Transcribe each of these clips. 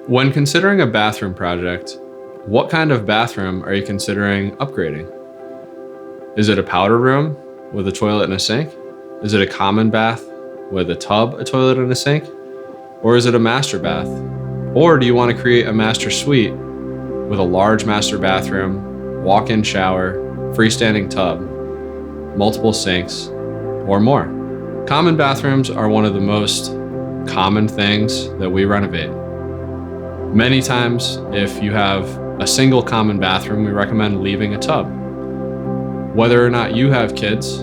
When considering a bathroom project, what kind of bathroom are you considering upgrading? Is it a powder room with a toilet and a sink? Is it a common bath with a tub, a toilet, and a sink? Or is it a master bath? Or do you want to create a master suite with a large master bathroom, walk-in shower, freestanding tub, multiple sinks, or more? Common bathrooms are one of the most common things that we renovate. Many times, if you have a single common bathroom, we recommend leaving a tub. Whether or not you have kids,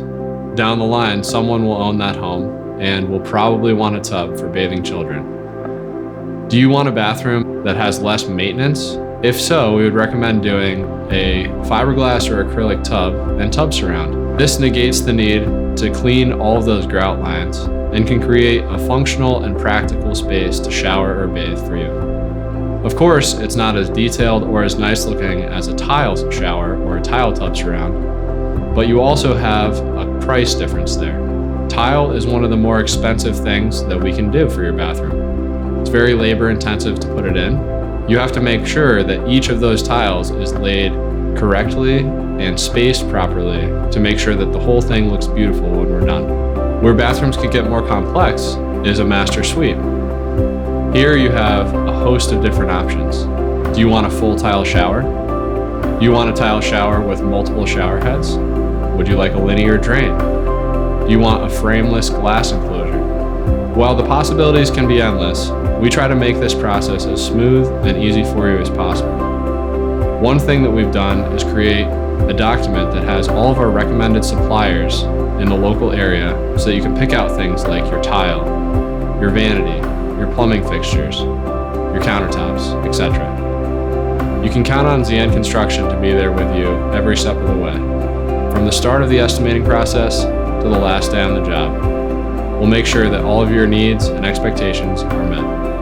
down the line, someone will own that home and will probably want a tub for bathing children. Do you want a bathroom that has less maintenance? If so, we would recommend doing a fiberglass or acrylic tub and tub surround. This negates the need to clean all of those grout lines and can create a functional and practical space to shower or bathe for you. Of course, it's not as detailed or as nice looking as a tile shower or a tile tub surround, but you also have a price difference there. Tile is one of the more expensive things that we can do for your bathroom. It's very labor intensive to put it in. You have to make sure that each of those tiles is laid correctly and spaced properly to make sure that the whole thing looks beautiful when we're done. Where bathrooms can get more complex is a master suite. Here you have a host of different options. Do you want a full tile shower? Do you want a tile shower with multiple shower heads? Would you like a linear drain? Do you want a frameless glass enclosure? While the possibilities can be endless, we try to make this process as smooth and easy for you as possible. One thing that we've done is create a document that has all of our recommended suppliers in the local area so that you can pick out things like your tile, your vanity, your plumbing fixtures, your countertops, etc. You can count on ZN Construction to be there with you every step of the way, from the start of the estimating process to the last day on the job. We'll make sure that all of your needs and expectations are met.